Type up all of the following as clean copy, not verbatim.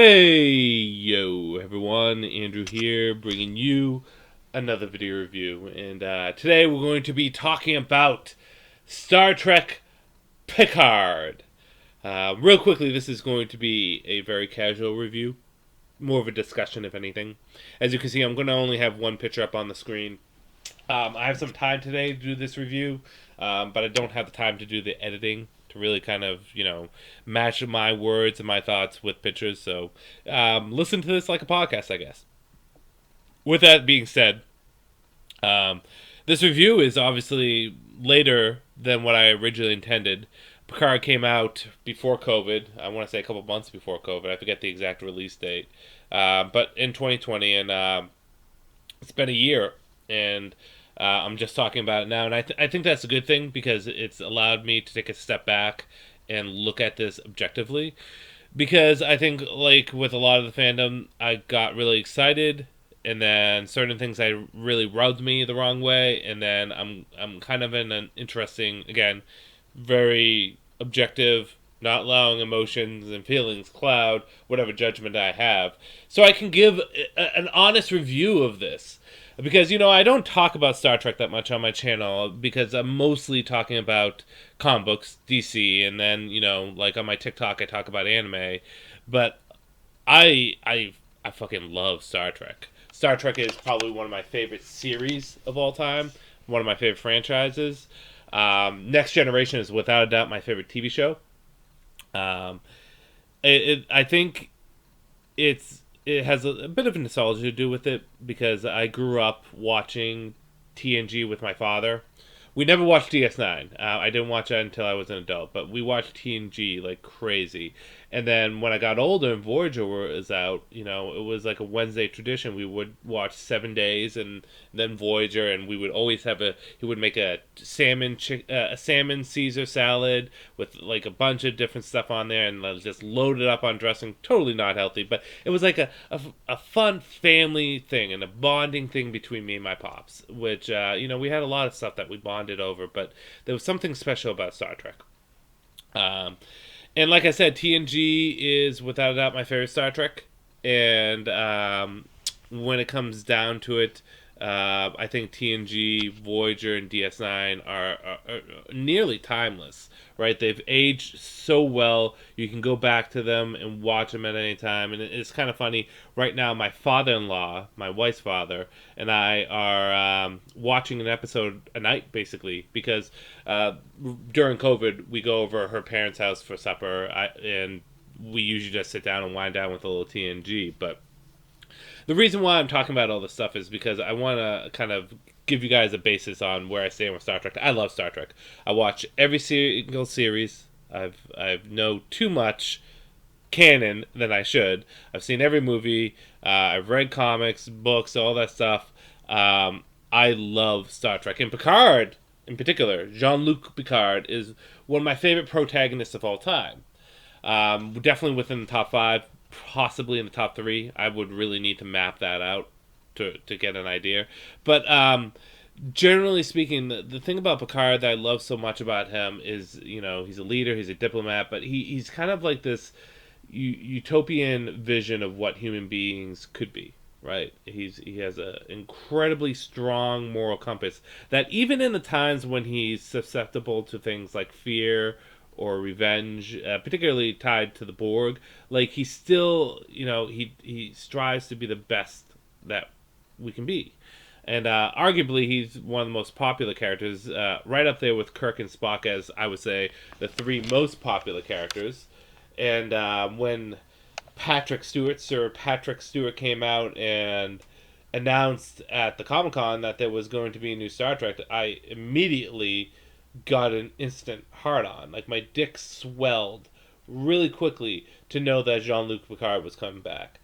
Hey, yo, everyone. Andrew here, bringing you another video review. And today we're going to be talking about Star Trek Picard. Real quickly, this is going to be a very casual review, more of a discussion, if anything. As you can see, I'm going to only have one picture up on the screen. I have some time today to do this review, but I don't have the time to do the editing to really kind of, match my words and my thoughts with pictures. So listen to this like a podcast, I guess. With that being said, um, this review is obviously later than what I originally intended. Picard came out before COVID. I want to say a couple months before COVID. I forget the exact release date. But in 2020, and it's been a year, and I'm just talking about it now, and I think that's a good thing because it's allowed me to take a step back and look at this objectively. Because I think, like with a lot of the fandom, I got really excited, and then certain things I really rubbed me the wrong way, and then I'm kind of in an interesting, again, very objective, not allowing emotions and feelings cloud whatever judgment I have, so I can give an honest review of this. Because, I don't talk about Star Trek that much on my channel because I'm mostly talking about comic books, DC, and then, like on my TikTok I talk about anime. But I fucking love Star Trek. Star Trek is probably one of my favorite series of all time, one of my favorite franchises. Next Generation is without a doubt my favorite TV show. I think it has a bit of nostalgia to do with it because I grew up watching TNG with my father. We never watched DS9. I didn't watch that until I was an adult, but we watched TNG like crazy. And then when I got older and Voyager was out, it was like a Wednesday tradition. We would watch 7 days and then Voyager, and we would always have he would make a salmon Caesar salad with like a bunch of different stuff on there, and just load it up on dressing. Totally not healthy, but it was like a fun family thing and a bonding thing between me and my pops, which, we had a lot of stuff that we bonded over, but there was something special about Star Trek. And like I said, TNG is without a doubt my favorite Star Trek. And when it comes down to it, I think TNG, Voyager, and DS9 are nearly timeless, right? They've aged so well. You can go back to them and watch them at any time. And it's kind of funny. Right now, my father-in-law, my wife's father, and I are watching an episode a night, basically, because during COVID, we go over her parents' house for supper, and we usually just sit down and wind down with a little TNG, but the reason why I'm talking about all this stuff is because I want to kind of give you guys a basis on where I stand with Star Trek. I love Star Trek. I watch every single series. I've know too much canon than I should. I've seen every movie. I've read comics, books, all that stuff. I love Star Trek. And Picard, in particular, Jean-Luc Picard, is one of my favorite protagonists of all time. Definitely within the top 5. Possibly in the top 3. I would really need to map that out to get an idea. But generally speaking, the thing about Picard that I love so much about him is, he's a leader, he's a diplomat, but he's kind of like this utopian vision of what human beings could be, right? He has an incredibly strong moral compass that even in the times when he's susceptible to things like fear or revenge, particularly tied to the Borg, like he still, he strives to be the best that we can be. And arguably, he's one of the most popular characters, right up there with Kirk and Spock as, I would say, the 3 most popular characters. And when Sir Patrick Stewart came out and announced at the Comic-Con that there was going to be a new Star Trek, I immediately got an instant hard on. Like, my dick swelled really quickly to know that Jean-Luc Picard was coming back.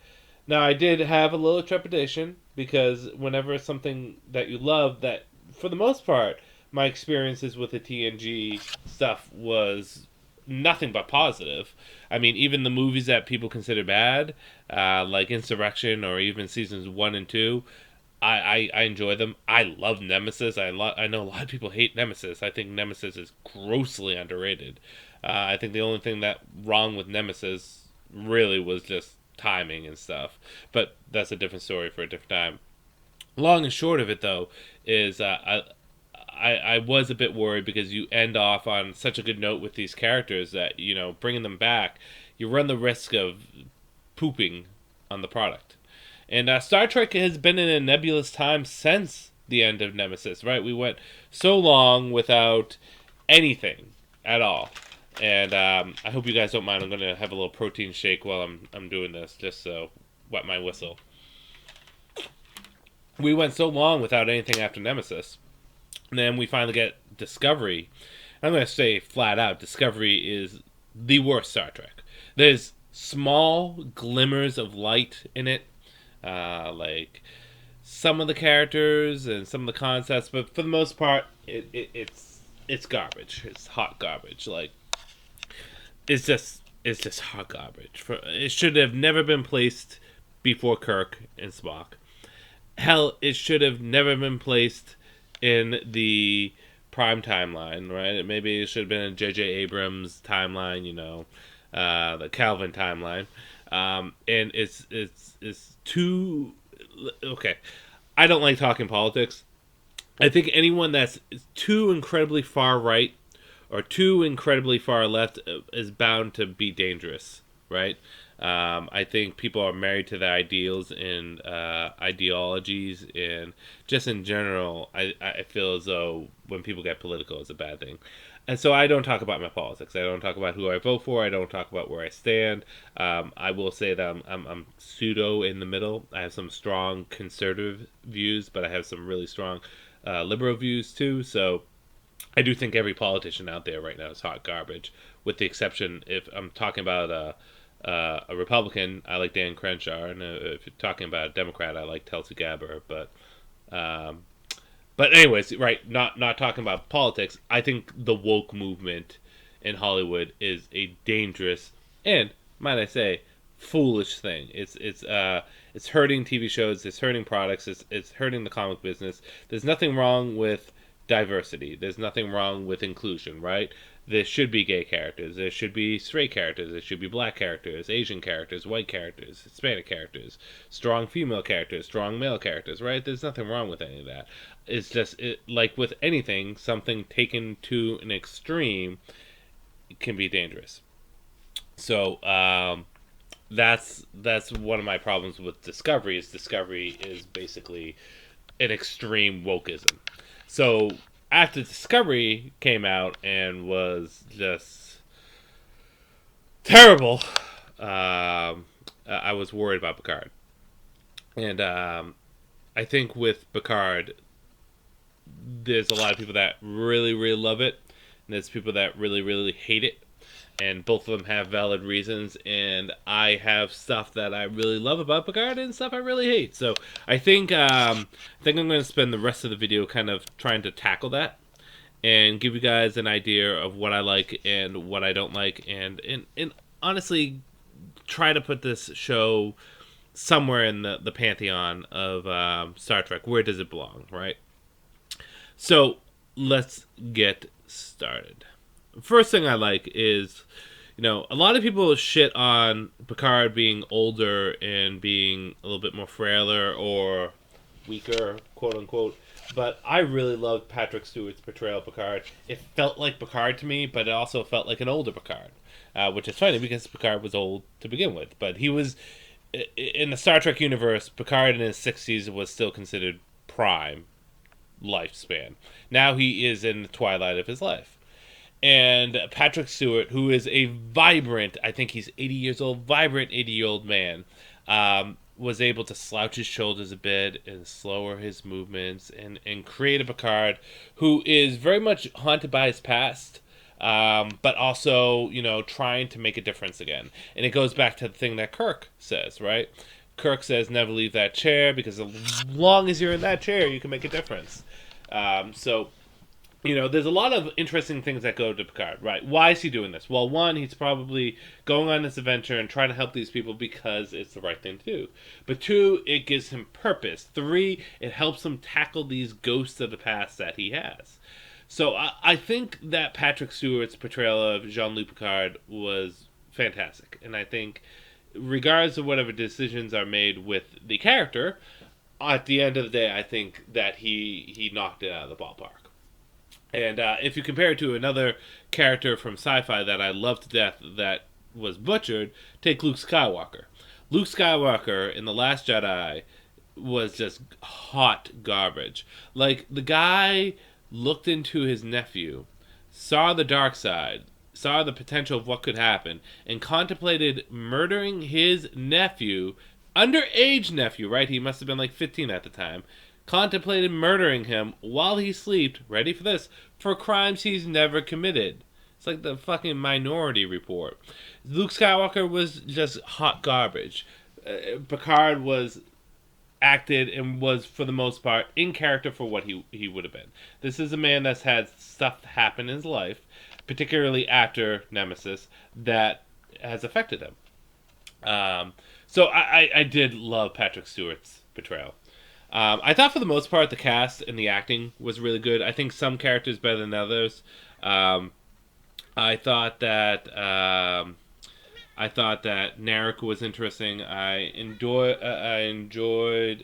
Now, I did have a little trepidation because whenever it's something that you love, that for the most part, my experiences with the TNG stuff was nothing but positive. I mean, even the movies that people consider bad, like Insurrection or even seasons 1 and 2, I enjoy them. I love Nemesis. I know a lot of people hate Nemesis. I think Nemesis is grossly underrated. I think the only thing that wrong with Nemesis really was just timing and stuff. But that's a different story for a different time. Long and short of it, though, is I was a bit worried because you end off on such a good note with these characters that, bringing them back, you run the risk of pooping on the product. And Star Trek has been in a nebulous time since the end of Nemesis, right? We went so long without anything at all. And I hope you guys don't mind. I'm going to have a little protein shake while I'm doing this, just so wet my whistle. We went so long without anything after Nemesis. And then we finally get Discovery. I'm going to say flat out, Discovery is the worst Star Trek. There's small glimmers of light in it, like some of the characters and some of the concepts, but for the most part, it's garbage. It's hot garbage. Like it's just hot garbage. It should have never been placed before Kirk and Spock. Hell, it should have never been placed in the Prime timeline, right? Maybe it should have been in J.J. Abrams' timeline, the Calvin timeline. And it's too... Okay, I don't like talking politics. I think anyone that's too incredibly far right or too incredibly far left is bound to be dangerous, right? I think people are married to their ideals and ideologies, and just in general, I feel as though when people get political, it's a bad thing. And so I don't talk about my politics. I don't talk about who I vote for. I don't talk about where I stand. I will say that I'm pseudo in the middle. I have some strong conservative views, but I have some really strong liberal views too. So I do think every politician out there right now is hot garbage, with the exception if I'm talking about a Republican, I like Dan Crenshaw, and if you're talking about a Democrat, I like Tulsi Gabbard. But anyways, right, not talking about politics. I think the woke movement in Hollywood is a dangerous and, might I say, foolish thing. It's hurting TV shows. It's hurting products. It's hurting the comic business. There's nothing wrong with diversity. There's nothing wrong with inclusion, right? There should be gay characters. There should be straight characters. There should be black characters, Asian characters, white characters, Hispanic characters, strong female characters, strong male characters, right? There's nothing wrong with any of that. It's just, like with anything, something taken to an extreme can be dangerous. So that's one of my problems with Discovery. Discovery is basically an extreme wokeism. So after Discovery came out and was just terrible, I was worried about Picard. And I think with Picard, there's a lot of people that really, really love it, and there's people that really, really hate it. And both of them have valid reasons, and I have stuff that I really love about Picard and stuff I really hate. So I think I'm going to spend the rest of the video kind of trying to tackle that and give you guys an idea of what I like and what I don't like, and honestly try to put this show somewhere in the pantheon of Star Trek. Where does it belong, right? So let's get started. First thing I like is, a lot of people shit on Picard being older and being a little bit more frailer or weaker, quote unquote. But I really loved Patrick Stewart's portrayal of Picard. It felt like Picard to me, but it also felt like an older Picard, which is funny because Picard was old to begin with. But he was, in the Star Trek universe, Picard in his 60s was still considered prime lifespan. Now he is in the twilight of his life. And Patrick Stewart, who is a vibrant, I think he's 80 years old, vibrant 80-year-old man, was able to slouch his shoulders a bit and slower his movements and create a Picard who is very much haunted by his past, but also, trying to make a difference again. And it goes back to the thing that Kirk says, right? Kirk says, never leave that chair, because as long as you're in that chair, you can make a difference. There's a lot of interesting things that go to Picard, right? Why is he doing this? Well, one, he's probably going on this adventure and trying to help these people because it's the right thing to do. But two, it gives him purpose. Three, it helps him tackle these ghosts of the past that he has. So I think that Patrick Stewart's portrayal of Jean-Luc Picard was fantastic. And I think regardless of whatever decisions are made with the character, at the end of the day, I think that he knocked it out of the ballpark. And if you compare it to another character from sci-fi that I love to death that was butchered, take Luke Skywalker. Luke Skywalker in The Last Jedi was just hot garbage. Like, the guy looked into his nephew, saw the dark side, saw the potential of what could happen, and contemplated murdering his nephew, underage nephew, right? He must have been like 15 at the time. Contemplated murdering him while he slept, ready for this, for crimes he's never committed. It's like the fucking Minority Report. Luke Skywalker was just hot garbage. Picard was acted and was, for the most part, in character for what he would have been. This is a man that's had stuff happen in his life, particularly after Nemesis, that has affected him. So I did love Patrick Stewart's portrayal. I thought for the most part the cast and the acting was really good. I think some characters better than others. I thought that Narek was interesting. I enjoyed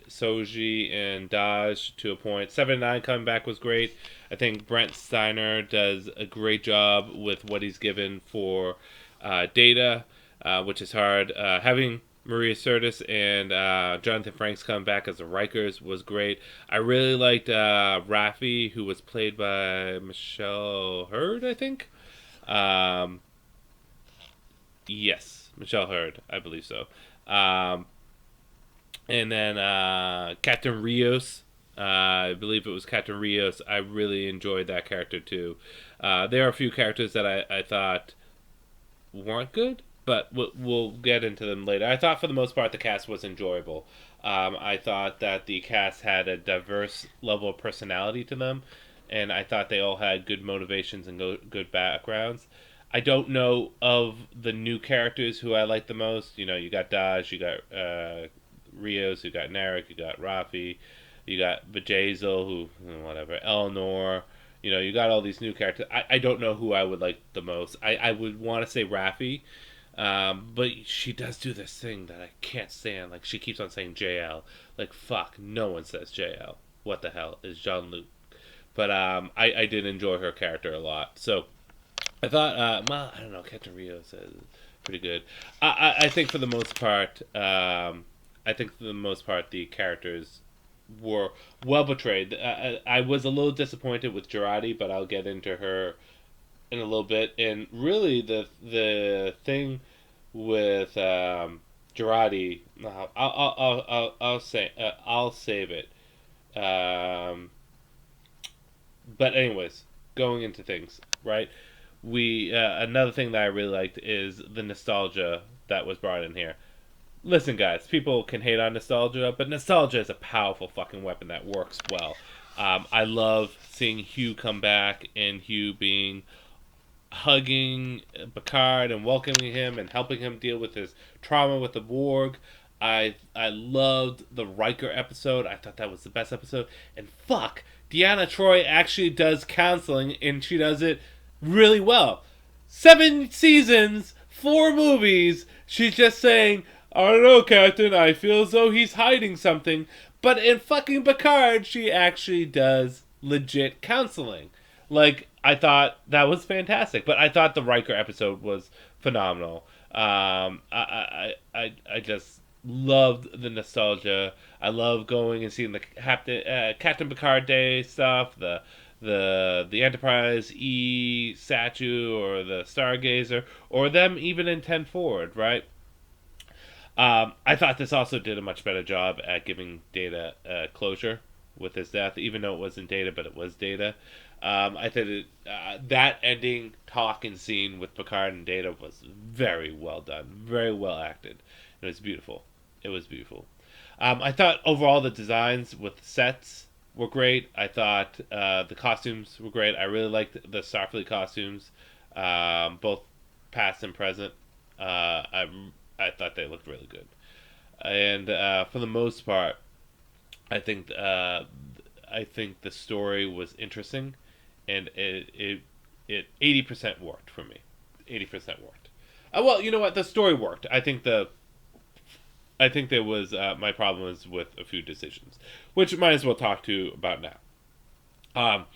Soji and Daj to a point. 7 9 coming back was great. I think Brent Steiner does a great job with what he's given for Data, which is hard. Having Maria Sirtis and Jonathan Frakes come back as the Rikers was great. I really liked Raffi, who was played by Michelle Hurd, I think. Yes, Michelle Hurd, I believe so. And then Captain Rios, I believe it was Captain Rios. I really enjoyed that character too. There are a few characters that I thought weren't good, but we'll get into them later. I thought for the most part the cast was enjoyable. I thought that the cast had a diverse level of personality to them, and I thought they all had good motivations and good backgrounds. I don't know of the new characters who I like the most. You know, you got Daj, you got Rios, you got Narek, you got Raffi, you got Bjayzl, who, whatever, Eleanor. You know, you got all these new characters. I don't know who I would like the most. I would want to say Raffi, but she does do this thing that I can't stand. Like, she keeps on saying JL. Like, fuck, no one says JL. What the hell is Jean-Luc? But I did enjoy her character a lot. So I thought, well, I don't know, Captain Rios is pretty good. I think for the most part, the characters were well portrayed. I was a little disappointed with Girardi, but I'll get into her in a little bit. And really, the thing with Girardi, I'll save it. But anyways, going into things, right? We another thing that I really liked is the nostalgia that was brought in here. Listen, guys, people can hate on nostalgia, but nostalgia is a powerful fucking weapon that works well. I love seeing Hugh come back and Hugh being hugging Picard and welcoming him and helping him deal with his trauma with the Borg. I loved the Riker episode. I thought that was the best episode. And fuck, Deanna Troi actually does counseling, and she does it really well. 7 seasons, 4 movies. She's just saying, I don't know, Captain, I feel as though he's hiding something. But in fucking Picard, she actually does legit counseling. Like, I thought that was fantastic. But I thought the Riker episode was phenomenal. I just loved the nostalgia. I love going and seeing the Captain Picard Day stuff, the Enterprise E statue, or the Stargazer, or them even in 10 Forward, right? I thought this also did a much better job at giving Data closure with his death, even though it wasn't Data, but it was Data. I thought that ending talk and scene with Picard and Data was very well done, very well acted. It was beautiful. It was beautiful. I thought overall the designs with sets were great. I thought the costumes were great. I really liked the Starfleet costumes, both past and present. I thought they looked really good, and for the most part, I think the story was interesting, and it 80% worked for me. 80% worked. Well, you know what? The story worked. I think the I think there was my problem is with a few decisions, which might as well talk to you about now. Um,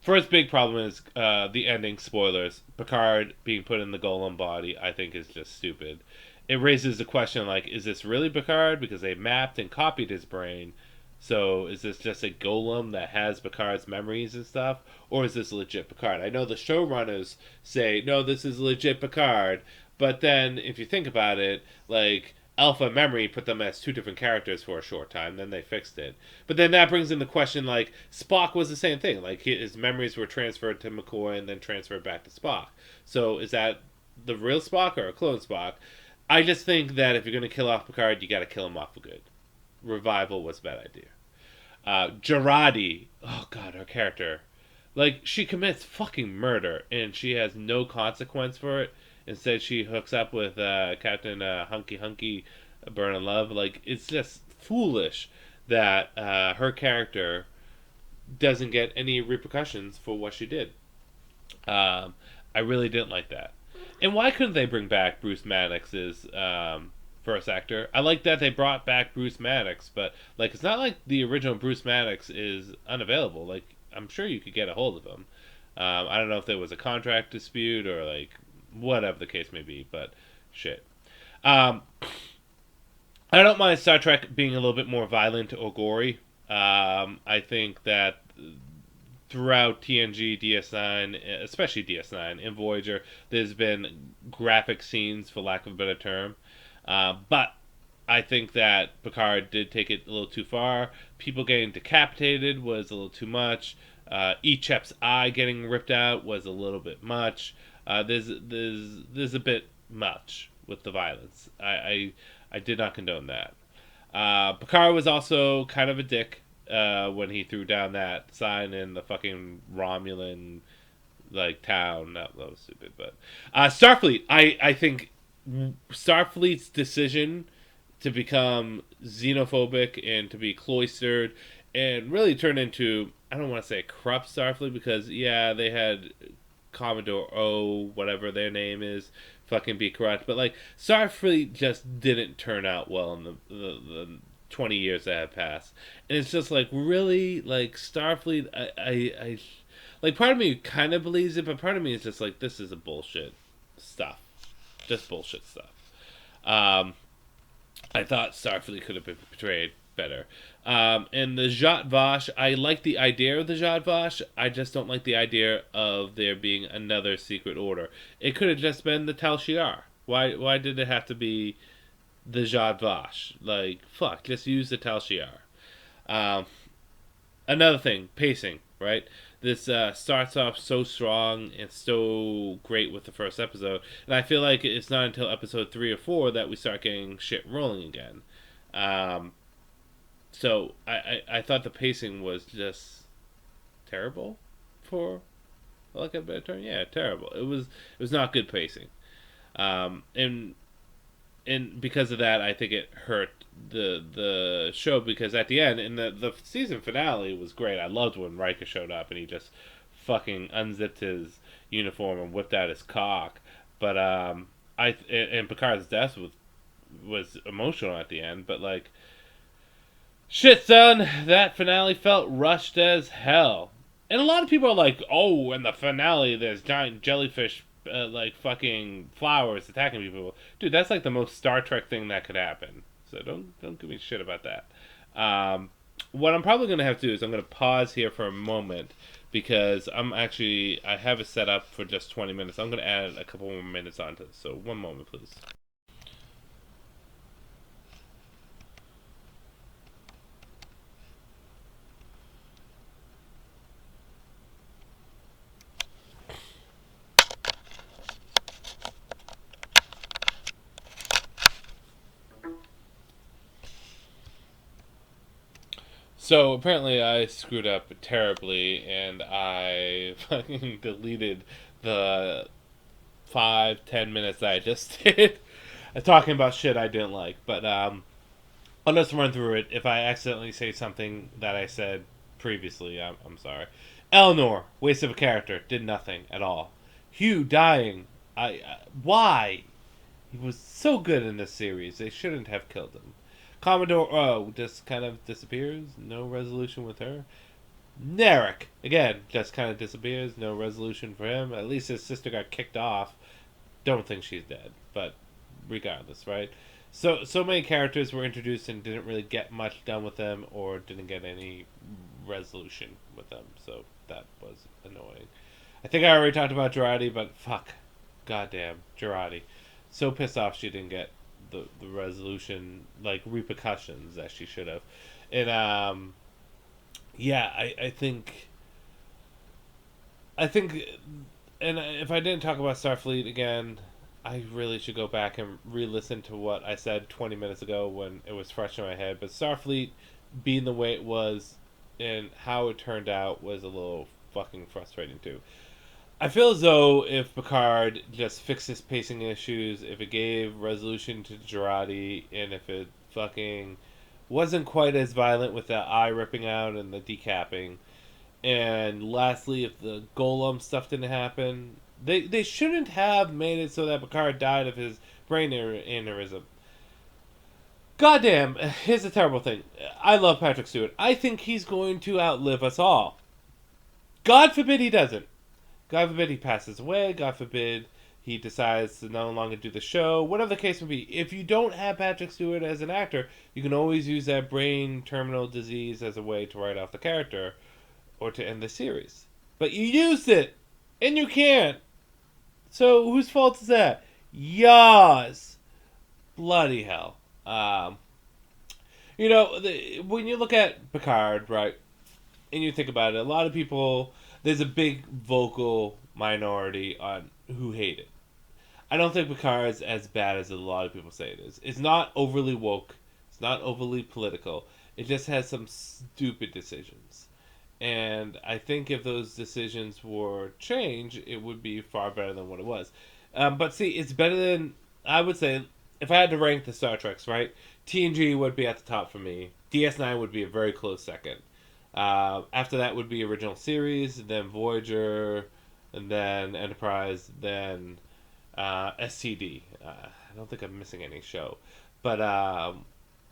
First big problem is the ending. Spoilers. Picard being put in the golem body, I think, is just stupid. It raises the question like, is this really Picard? Because they mapped and copied his brain. So is this just a golem that has Picard's memories and stuff, or is this legit Picard? I know the showrunners say no, this is legit Picard, but then if you think about it, like Alpha Memory put them as two different characters for a short time, then they fixed it. But then that brings in the question like Spock was the same thing. Like his memories were transferred to McCoy and then transferred back to Spock. So is that the real Spock or a clone Spock? I just think that if you're going to kill off Picard, you got to kill him off for good. Revival was a bad idea. Gerardi, oh god, her character. Like, she commits fucking murder and she has no consequence for it. Instead, she hooks up with Captain Hunky Hunky Burn Love. Like, it's just foolish that her character doesn't get any repercussions for what she did. I really didn't like that. And why couldn't they bring back Bruce Maddox's first actor? I like that they brought back Bruce Maddox, but like it's not like the original Bruce Maddox is unavailable. Like I'm sure you could get a hold of him. I don't know if there was a contract dispute or like whatever the case may be, but shit. I don't mind Star Trek being a little bit more violent or gory. I think that throughout TNG, DS9, especially DS9 and Voyager, there's been graphic scenes, for lack of a better term. But I think that Picard did take it a little too far. People getting decapitated was a little too much. Ichep's eye getting ripped out was a little bit much. There's a bit much with the violence. I did not condone that. Picard was also kind of a dick when he threw down that sign in the fucking Romulan like town. That was stupid, but Starfleet. I think Starfleet's decision to become xenophobic and to be cloistered and really turn into, I don't want to say corrupt Starfleet because yeah, they had Commodore O, whatever their name is, fucking be corrupt, but like Starfleet just didn't turn out well in the 20 years that have passed, and it's just like really like Starfleet. I like part of me kind of believes it, but part of me is just like this is a bullshit stuff, just bullshit stuff. I thought Starfleet could have been portrayed better. And the Zhat Vash, I like the idea of the Zhat Vash. I just don't like the idea of there being another secret order. It could have just been the Tal Shiar. Why did it have to be the Zhat Vash? Like, fuck, just use the Tal Shiar. Another thing, pacing, right? This starts off so strong and so great with the first episode, and I feel like it's not until episode 3 or 4 that we start getting shit rolling again. So I thought the pacing was just terrible, for like a better term. Yeah, terrible. It was not good pacing, and because of that, I think it hurt the show because at the end, in the season finale was great. I loved when Riker showed up and he just fucking unzipped his uniform and whipped out his cock. But and Picard's death was emotional at the end. But like, shit, son, that finale felt rushed as hell. And a lot of people are like, oh, in the finale, there's giant jellyfish like fucking flowers attacking people. Dude, that's like the most Star Trek thing that could happen. So don't give me shit about that. What I'm probably gonna have to do is I'm gonna pause here for a moment because I have it set up for just 20 minutes. I'm gonna add a couple more minutes onto this. So one moment, please. So apparently I screwed up terribly and I fucking deleted the 5-10 minutes that I just did talking about shit I didn't like. But I'll just run through it. If I accidentally say something that I said previously, I'm sorry. Eleanor, waste of a character, did nothing at all. Hugh dying, why? He was so good in this series. They shouldn't have killed him. Commodore just kind of disappears. No resolution with her. Narek, again, just kind of disappears. No resolution for him. At least his sister got kicked off. Don't think she's dead, but regardless, right? So many characters were introduced and didn't really get much done with them, or didn't get any resolution with them. So that was annoying. I think I already talked about Girardi, but fuck, goddamn Girardi, so pissed off she didn't get the resolution, like repercussions that she should have. And yeah, I think, and if I didn't talk about Starfleet again, I really should go back and re-listen to what I said 20 minutes ago when it was fresh in my head. But Starfleet being the way it was and how it turned out was a little fucking frustrating too. I feel as though if Picard just fixed his pacing issues, if it gave resolution to Girardi, and if it fucking wasn't quite as violent with the eye ripping out and the decapping, and lastly, if the golem stuff didn't happen, they shouldn't have made it so that Picard died of his brain aneurysm. Goddamn, here's a terrible thing. I love Patrick Stewart. I think he's going to outlive us all. God forbid he doesn't. God forbid he passes away. God forbid he decides to no longer do the show. Whatever the case may be. If you don't have Patrick Stewart as an actor, you can always use that brain terminal disease as a way to write off the character or to end the series. But you used it, and you can't. So whose fault is that? Yours. Bloody hell. When you look at Picard, right, and you think about it, a lot of people, there's a big vocal minority on who hate it. I don't think Picard is as bad as a lot of people say it is. It's not overly woke. It's not overly political. It just has some stupid decisions. And I think if those decisions were changed, it would be far better than what it was. But see, it's better than, I would say, if I had to rank the Star Treks, right? TNG would be at the top for me. DS9 would be a very close second. After that would be original series, then Voyager, and then Enterprise, then STD. I don't think I'm missing any show. But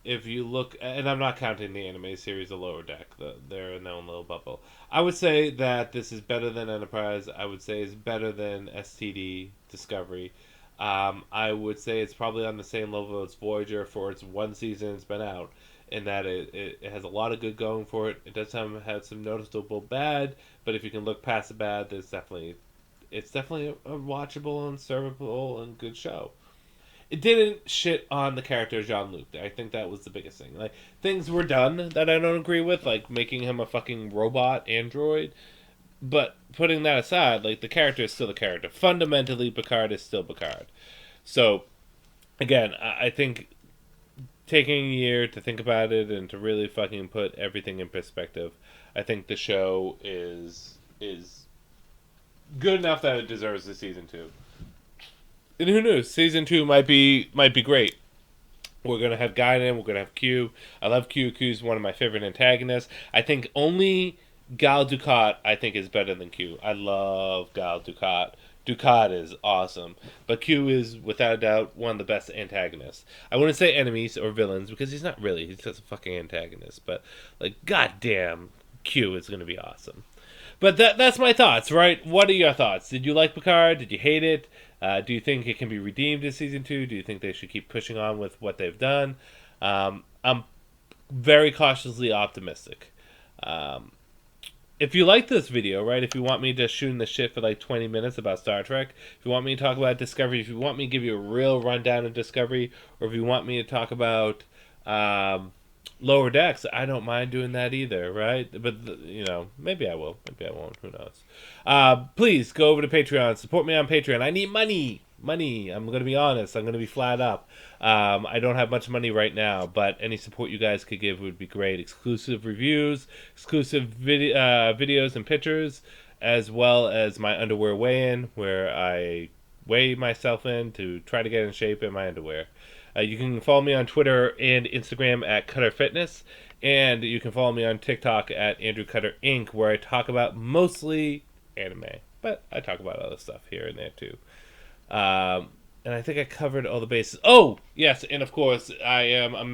if you look, and I'm not counting the anime series, The Lower Deck, they're in their own little bubble. I would say that this is better than Enterprise. I would say it's better than STD, Discovery. I would say it's probably on the same level as Voyager for its one season it's been out, in that it has a lot of good going for it. It does have some noticeable bad, but if you can look past the bad, it's definitely a watchable and servable and good show. It didn't shit on the character Jean-Luc. I think that was the biggest thing. Like, things were done that I don't agree with, like making him a fucking robot android. But putting that aside, like, the character is still the character. Fundamentally, Picard is still Picard. So, again, I think taking a year to think about it and to really fucking put everything in perspective, I think the show is good enough that it deserves the season 2. And who knows? Season 2 might be great. We're gonna have Guinan. We're gonna have Q. I love Q. Q's one of my favorite antagonists. I think only Gal Dukat I think is better than Q. I love Gal Dukat. Dukat is awesome, but Q is without a doubt one of the best antagonists. I wouldn't say enemies or villains because he's not really. He's just a fucking antagonist. But like, goddamn, Q is gonna be awesome. But that's my thoughts, right? What are your thoughts? Did you like Picard? Did you hate it? Do you think it can be redeemed in season 2? Do you think they should keep pushing on with what they've done? I'm very cautiously optimistic. If you like this video, right, if you want me to shoot in the shit for like 20 minutes about Star Trek, if you want me to talk about Discovery, if you want me to give you a real rundown of Discovery, or if you want me to talk about Lower Decks, I don't mind doing that either, right? But, maybe I will. Maybe I won't. Who knows? Please go over to Patreon. Support me on Patreon. I need money. I'm going to be honest. I'm going to be flat up. I don't have much money right now, but any support you guys could give would be great. Exclusive reviews, exclusive videos and pictures, as well as my underwear weigh-in, where I weigh myself in to try to get in shape in my underwear. You can follow me on Twitter and Instagram at Cutter Fitness, and you can follow me on TikTok at AndrewCutter Inc., where I talk about mostly anime, but I talk about other stuff here and there too. And I think I covered all the bases. Oh, yes, and of course, I am a